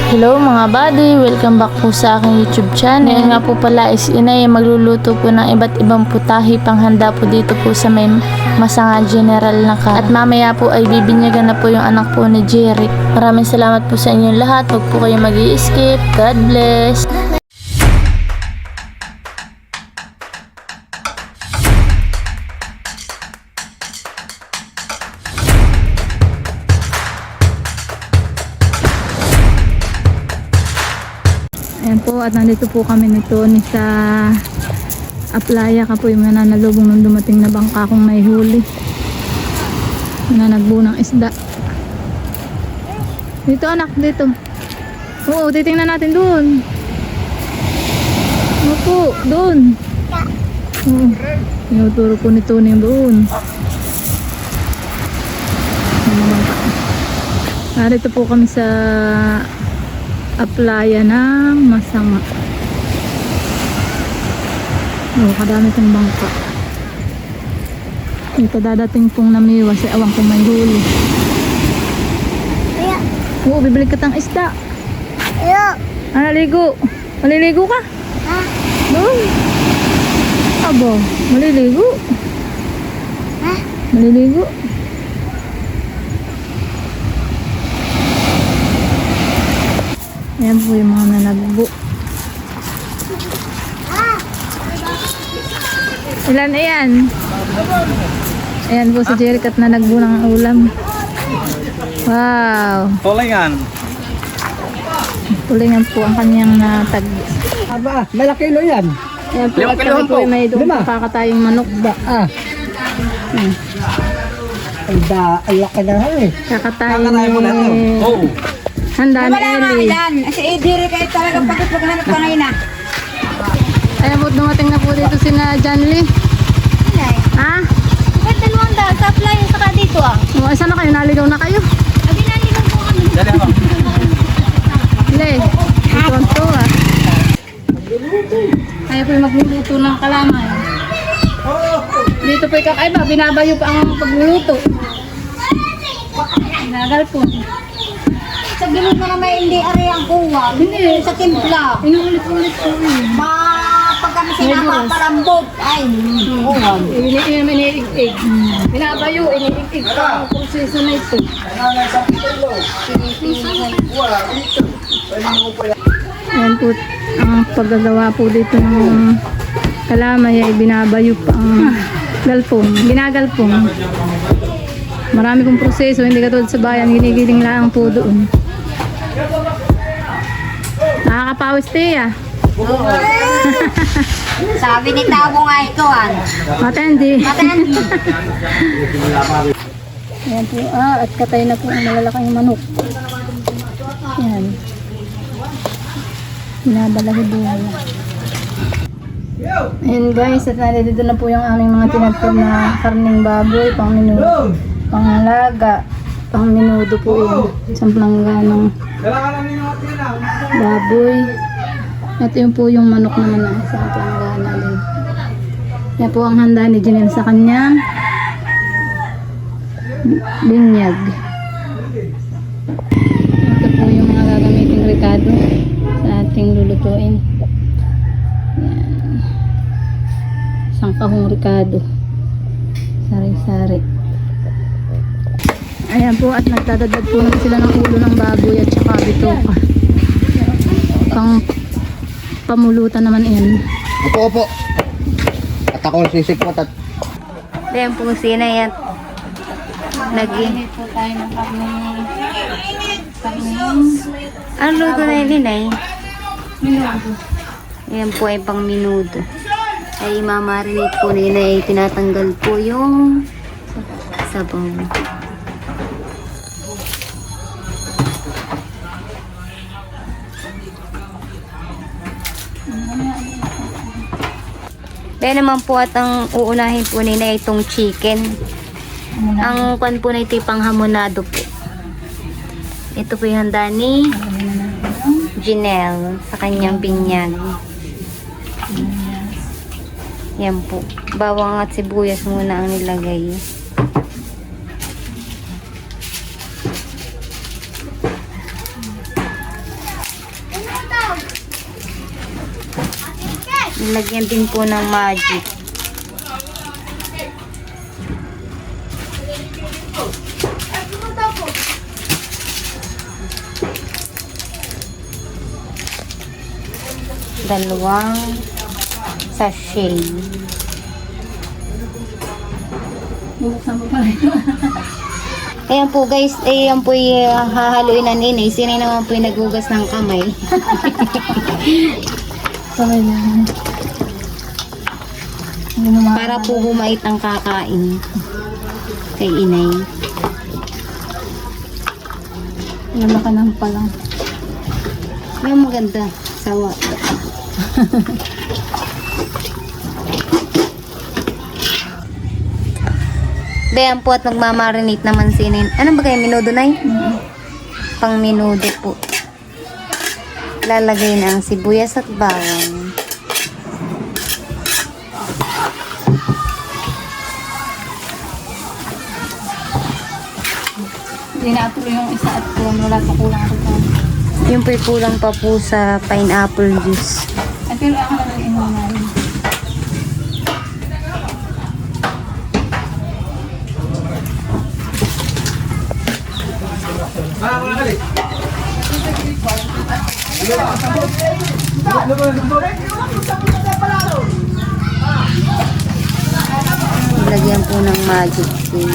Hello mga buddy, welcome back po sa aking YouTube channel. Ngayon nga po pala is inay magluluto po ng iba't ibang putahe panghanda po dito po sa may Masanga General na ka. At mamaya po ay bibinyagan na po yung anak po ni Jerry. Maraming salamat po sa inyong lahat. Huwag po kayo mag-i-skip. God bless. Ayan po, at nandito po kami nito ni sa Aplaya ka po yung nananalubong nung dumating na bangka kong naihuli. Nananagbo ng isda. Dito anak, dito. Oo, titingnan natin doon. Opo, doon. Oo, tinuturo po ni Tony doon. Narito po kami sa Aplaya ng Masanga. Oh, kadami kong bangka. Ito dadating pong namiwas. Awang kong may huli. Oo, bibili ka tang isda. Naligo. Maliligo ka? Doon. Abo, maliligo. Maliligo. Ayan po yung mga nanagbo. Ilan ayan? Ayan po si Jeric at nanagbo ng ulam. Wow! Tulingan. Tulingan po ang kanyang natag. Aba, malaki kilo yan. Ayan po at 5 kami kilong po po. ay may doon kakatayong manok. Ang laki na eh. Kakatayong mo na ito. Oo. handa ni Ellie. Si Ediri kayo talaga pagkat maghanap ka ngayon na. Ayan po, dumating na po dito sina John Lee. Ha? Ba't dalawang dahil sa apply saka dito ah? O, saan na kayo? Naligaw na kayo? Abi naligaw po kami. Dali ako. Le, ito ang to ah. Ayaw po yung magluluto ng kalamay. Dito po yung kakaiba, binabayo pa ang pagluluto. Binagal po. Sabi mo na may hindi ari ang kuha. Hindi. Sa timpla. Inuulit-ulit po yun. Pag kami sinapapalambot. Ay, kuha. Iniigig. Binabayo, iniigig. Ang proseso na ito. Ayan po, ang paggagawa po dito ng kalamay ay binabayo pa ang galpong. Ginagalpong. Marami pong proseso, hindi katulad sa bayan, ginigiling lang po doon. Nakakapawis tiya. Sabi ni Tabo nga ito ah. Matendi. Matan. Ayan po, at katay na po ang malalaking manok. Ayan. Binabalahid-buhay. Ayan guys, at nandito na po yung aming mga tinatpag na karning baboy, pang minudo, panglaga, pang minudo po yun. Isang planggana ng baboy. Ito yung po yung manok naman na isang planggana din. Yan po ang handa ni Janelle sa kanyang binyag. Ito po yung mga gagamiting ricado sa ating lulutuin. Yan. Isang kahong ricado. Sari-sari. Ayan po, at nagdadagdag po naman sila ng ulo ng baboy at saka bitoka. Pang pamulutan naman yan. Opo. At ako sisikot at Ayan po sina yan. Naging po tayo ng karne. Ano luto na yun eh? Minudo. Ayan po ay pang minudo. Ay mamarinate po nila ay tinatanggal po yung sabaw. Kaya naman po at ang uunahin po nila itong chicken. Ang kwan po na ito pang hamonado po. Ito po yung handa ni Janelle sa kanyang binyag. Yan po. Bawang at sibuyas muna ang nilagay. Nilagyan din po ng magic. Dalawang sachet. Ayan po guys, ayan po hahaluin na nini. Sino naman po yung nagugas ng kamay? Sabay lang. Para po humait ang kakain kay inay. Lalakan lang pa lang. Yung maganda, sawa. Dayan po at magmamarinate naman si inay. Ano ba kayo, minudo na Pang minudo po. Lalagay na ang sibuyas at bawang. Hindi natuloy yung isa at wala pa kulang ito. Yung po'y kulang pa po sa pineapple juice. At pero ako nalang ino na rin. Lagyan po ng magic tea.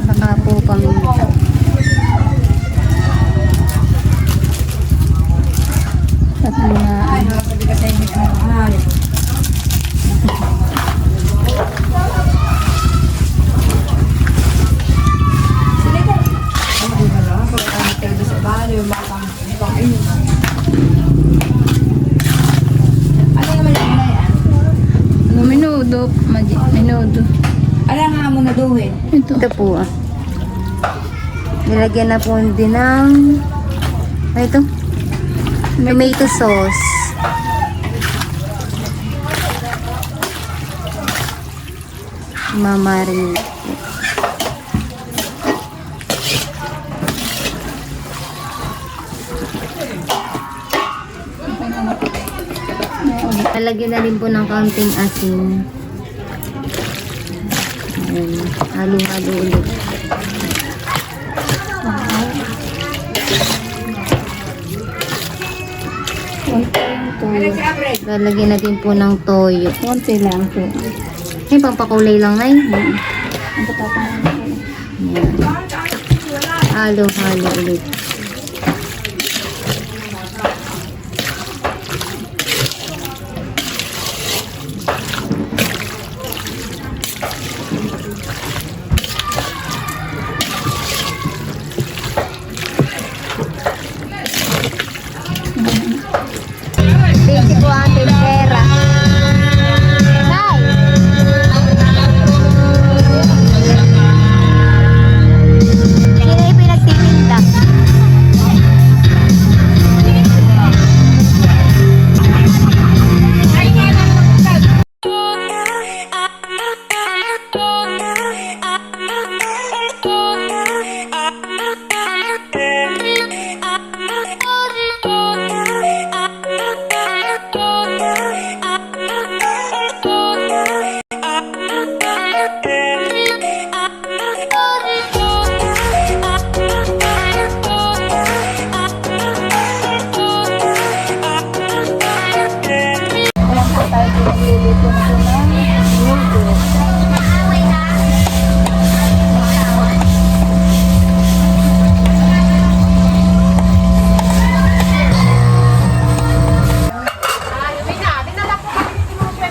Saka po paminta. Tatlo na. Minudo. Minudo. Alam nga mo na duhin. Ito. Ito po ah. Nilagyan na po din ng ito. Tomato sauce. Mamarinate. Lalagyan na rin po ng kaunting asin. Ayan. Halo-halo ulit. Lalagyan natin po ng toyo. Konti lang po. Ay, pampakulay lang ay. Ang patapang po. Ayan. Halo-halo ulit. Busy po ang tindera. Nay! Sino yung pinagtitinda?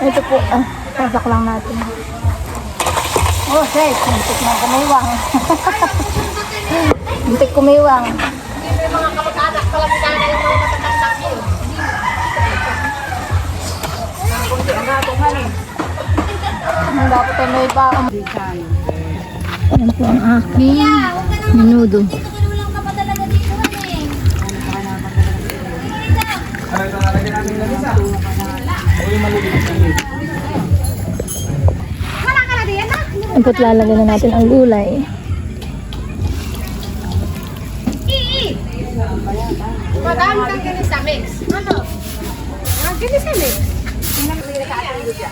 Ito po, sasak lang natin. Oh, guys, muntik na kumiwang. Muntik kumiwang. Ang dapat ay may baon. Yan po ang aking minudo. Yan po't lalagyan na natin ang gulay.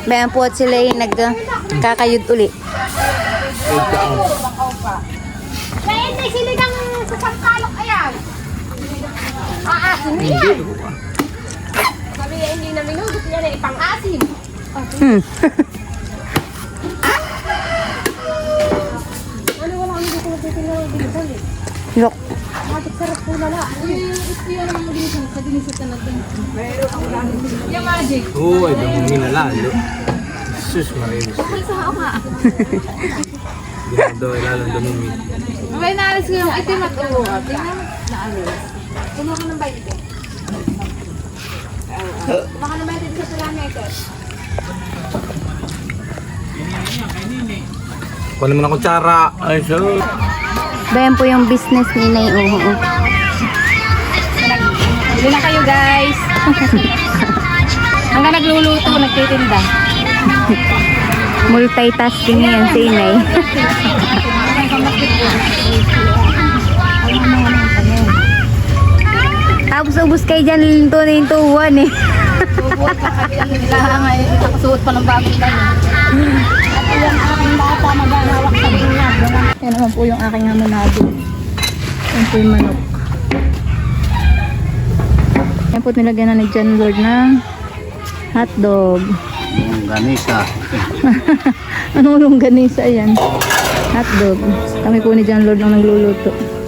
Bayan po at sila yung nagkakayod uli. Hmm. Yok. Oo, ay dami minalalo. Sus, marinis. Ginado, ilalong dumumi. May naalis ko yung itim at ulo. Tingnan mo, naalis. Puno ko ng baito. Baka naman ito sa parameter. Kunin mo na kutsara. Ay, so. Bayan po yung business ni Nay Uho. Bili na kayo guys. Hanggang nagluluto, nagtitinda. Multitasking yan si Nay. Tapos ubus kayo dyan tunay tuwan eh. Subuot pa kami ang lahat ngayon. Nakasuot pa ng bagong tayo. At yan aking bata maghanawak sa binyag. Yan naman po yung aking hamonado. Yan po yung manok. Yan po nilagyan na ni John Lord ng hotdog. Yung ganisa. Anong longganisa yan? Hotdog. Kami po ni John Lord ang nagluluto.